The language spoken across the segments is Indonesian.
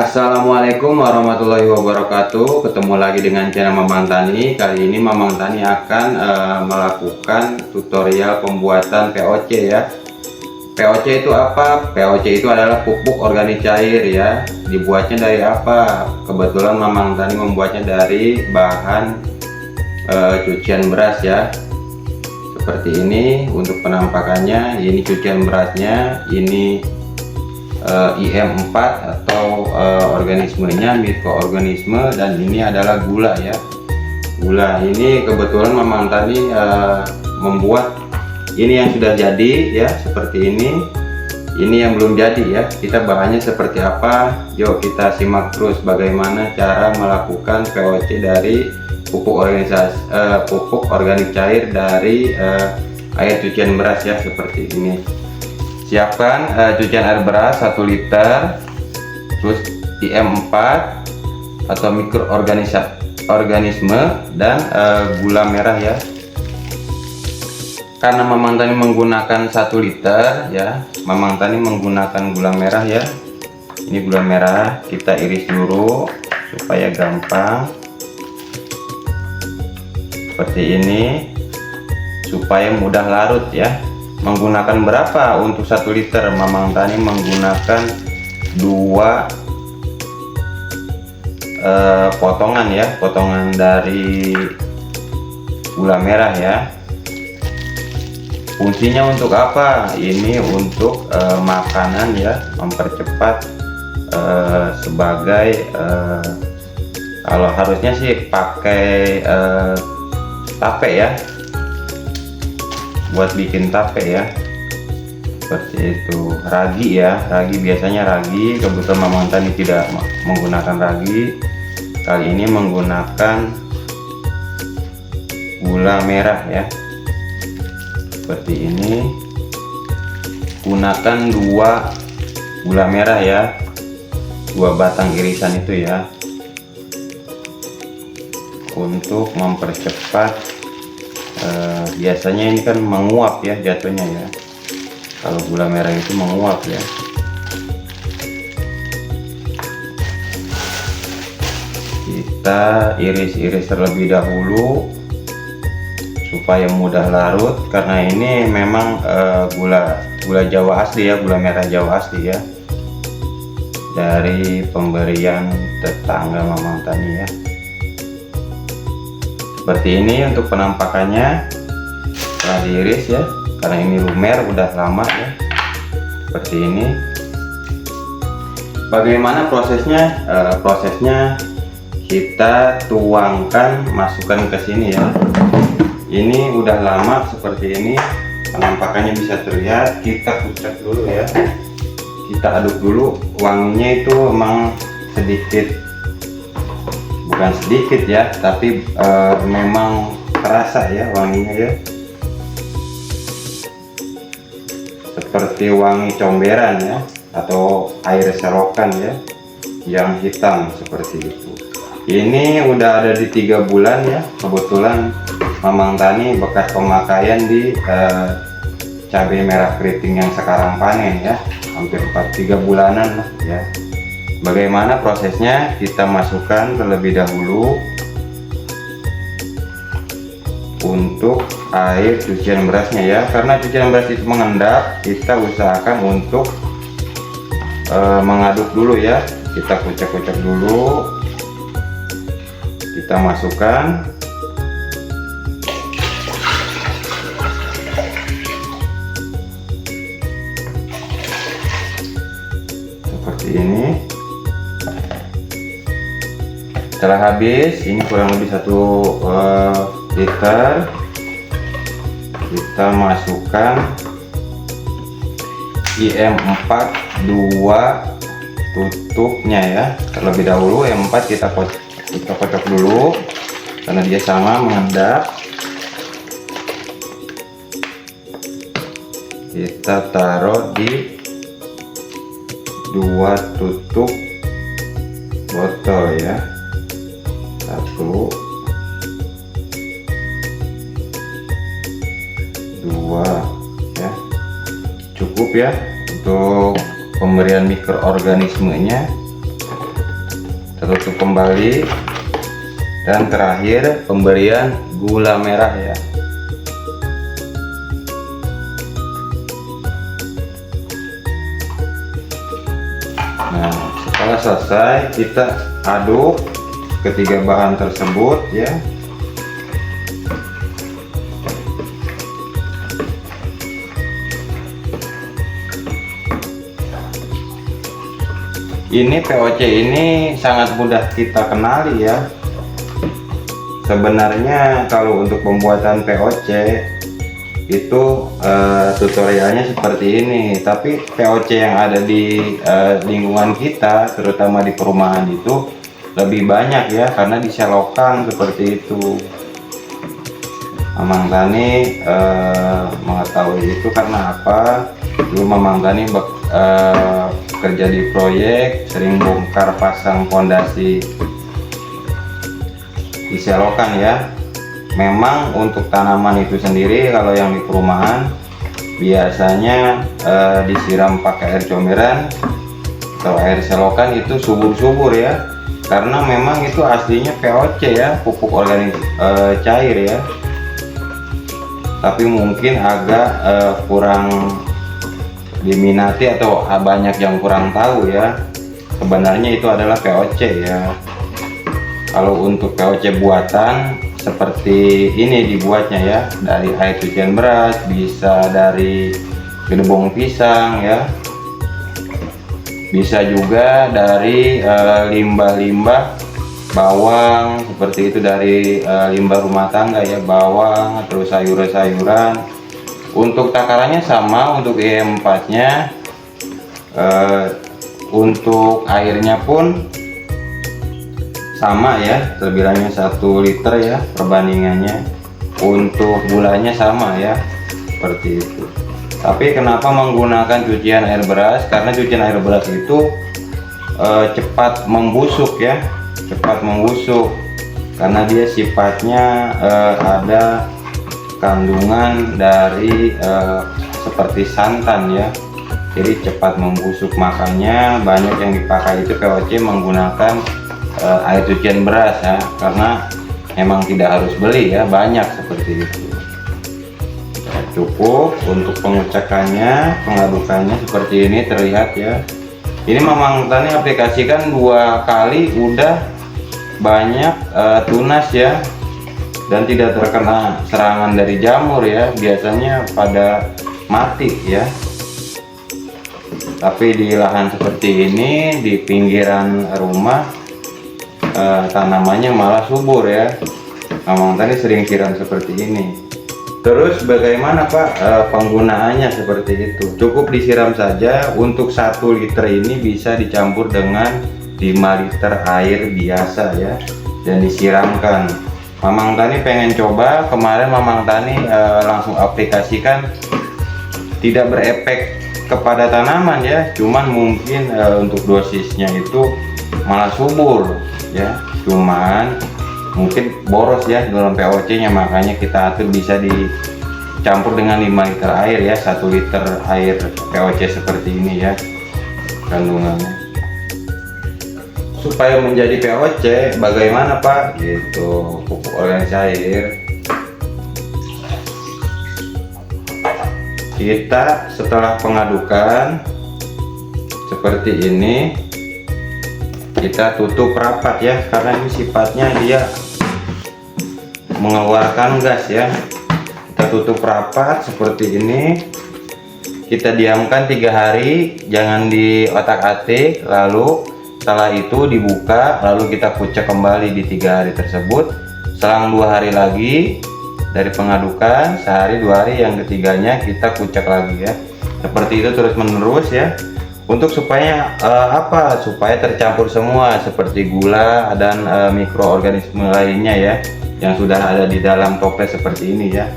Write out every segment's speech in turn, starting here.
Assalamualaikum warahmatullahi wabarakatuh. Ketemu lagi dengan channel Mamang Tani. Kali ini Mamang Tani akan melakukan tutorial pembuatan POC ya. POC itu apa? POC itu adalah pupuk organik cair ya. Dibuatnya dari apa? Kebetulan Mamang Tani membuatnya dari bahan cucian beras ya. Seperti ini untuk penampakannya. Ini cucian berasnya, ini IM4 atau organismenya, mikroorganisme, dan ini adalah gula ya. Gula ini kebetulan Mamang Tani membuat ini yang sudah jadi ya, seperti ini. Ini yang belum jadi ya. Kita bahannya seperti apa? Yuk kita simak terus bagaimana cara melakukan POC dari pupuk organik cair dari air cucian beras ya, seperti ini. Siapkan cucian air beras 1 liter, terus IM4 atau mikroorganisme, dan gula merah ya. Karena Mamang Tani menggunakan 1 liter ya, Mamang Tani menggunakan gula merah ya. Ini gula merah, kita iris dulu supaya gampang. Seperti ini, supaya mudah larut ya. Menggunakan berapa untuk 1 liter? Mamang Tani menggunakan 2 potongan ya, potongan dari gula merah ya. Fungsinya untuk apa? Ini untuk makanan ya, mempercepat sebagai kalau harusnya sih pakai tape ya, buat bikin tape ya, seperti itu. Ragi ya, ragi, biasanya ragi. Kebetulan Mamang Tani tidak menggunakan ragi, kali ini menggunakan gula merah ya, seperti ini. Gunakan 2 gula merah ya, 2 batang irisan itu ya, untuk mempercepat. Biasanya ini kan menguap ya jatuhnya ya, kalau gula merah itu menguap ya. Kita iris-iris terlebih dahulu supaya mudah larut, karena ini memang gula Jawa asli ya, gula merah Jawa asli ya, dari pemberian tetangga Mamang Tani ya. Seperti ini untuk penampakannya setelah diiris ya, karena ini lumer udah lama ya, seperti ini. Bagaimana prosesnya? Prosesnya kita tuangkan, masukkan ke sini ya. Ini udah lama seperti ini, penampakannya bisa terlihat. Kita kucek dulu ya, kita aduk dulu. Wanginya itu memang sedikit, bukan sedikit ya, tapi memang terasa ya wanginya ya, seperti wangi comberan ya, atau air selokan ya, yang hitam seperti itu. Ini udah ada di 3 bulan ya. Kebetulan Mamang Tani bekas pemakaian di cabai merah keriting yang sekarang panen ya, hampir 3 bulanan ya. Bagaimana prosesnya? Kita masukkan terlebih dahulu untuk air cucian berasnya ya. Karena cucian beras itu mengendap, kita usahakan untuk mengaduk dulu ya. Kita kucek-kucek dulu, kita masukkan. Seperti ini. Setelah habis, ini kurang lebih 1 liter, kita masukkan IM4 2 tutupnya ya. Terlebih dahulu IM4 kita kocok dulu karena dia sama mengendap. Kita taruh di 2 tutup botol ya. 1, 2 ya, cukup ya untuk pemberian mikroorganismenya. tutup kembali, dan terakhir pemberian gula merah ya. Nah, setelah selesai kita aduk ketiga bahan tersebut ya. Ini POC ini sangat mudah kita kenali ya. Sebenarnya kalau untuk pembuatan POC itu tutorialnya seperti ini, tapi POC yang ada di lingkungan kita, terutama di perumahan itu lebih banyak ya, karena di selokan seperti itu. Mamang Tani mengetahui itu karena apa? Dulu Mamang Tani kerja di proyek, sering bongkar pasang fondasi di selokan ya. Memang untuk tanaman itu sendiri kalau yang di perumahan biasanya disiram pakai air comberan atau air selokan itu subur-subur ya, karena memang itu aslinya POC ya, pupuk organik cair ya. Tapi mungkin agak kurang diminati atau banyak yang kurang tahu ya, sebenarnya itu adalah POC ya. Kalau untuk POC buatan seperti ini dibuatnya ya, dari air cucian beras, bisa dari gedebong pisang ya, bisa juga dari limbah-limbah bawang, seperti itu, dari limbah rumah tangga ya, bawang, terus sayuran-sayuran. Untuk takarannya sama, untuk IM4 nya untuk airnya pun sama ya, terbilangnya 1 liter ya perbandingannya. Untuk gulanya sama ya, seperti itu. Tapi kenapa menggunakan cucian air beras? Karena cucian air beras itu cepat membusuk ya, cepat membusuk, karena dia sifatnya ada kandungan dari seperti santan ya, jadi cepat membusuk. Makanya banyak yang dipakai itu POC menggunakan air cucian beras ya, karena memang tidak harus beli ya, banyak seperti itu. Cukup untuk pengucakannya, pengadukannya seperti ini terlihat ya. Ini Mamang Tani aplikasikan 2 kali udah banyak tunas ya, dan tidak terkena serangan dari jamur ya, biasanya pada mati ya. Tapi di lahan seperti ini, di pinggiran rumah, tanamannya malah subur ya. Mamang Tani sering siram seperti ini. Terus bagaimana Pak penggunaannya seperti itu? Cukup disiram saja. Untuk 1 liter ini bisa dicampur dengan 5 liter air biasa ya, dan disiramkan. Mamang Tani pengen coba, kemarin Mamang Tani langsung aplikasikan, tidak berefek kepada tanaman ya, cuman mungkin untuk dosisnya itu malah subur ya, cuman mungkin boros ya dalam POC nya, makanya kita atur bisa dicampur dengan 5 liter air ya, 1 liter air POC seperti ini ya kandungannya. Supaya menjadi POC bagaimana Pak? Gitu, pupuk organik cair. Kita setelah pengadukan seperti ini, kita tutup rapat ya, karena ini sifatnya dia mengeluarkan gas ya. Kita tutup rapat seperti ini, kita diamkan 3 hari, jangan diotak-atik. Lalu setelah itu dibuka, lalu kita kucek kembali di 3 hari tersebut. Selang 2 hari lagi dari pengadukan, sehari 2 hari, yang ketiganya kita kucek lagi ya. Seperti itu terus menerus ya, untuk supaya supaya tercampur semua seperti gula dan mikroorganisme lainnya ya, yang sudah ada di dalam toples seperti ini ya.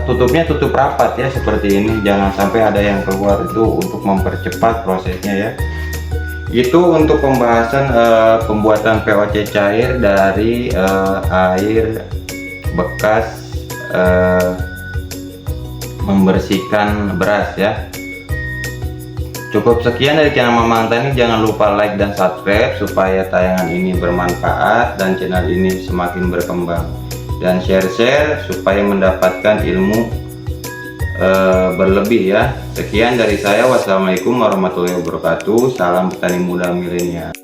Tutupnya tutup rapat ya, seperti ini, jangan sampai ada yang keluar, itu untuk mempercepat prosesnya ya. Itu untuk pembahasan pembuatan POC cair dari air bekas membersihkan beras ya. Cukup sekian dari channel Mamang Tani. Jangan lupa like dan subscribe supaya tayangan ini bermanfaat dan channel ini semakin berkembang, dan share-share supaya mendapatkan ilmu berlebih ya. Sekian dari saya, wassalamualaikum warahmatullahi wabarakatuh. Salam petani muda milenial.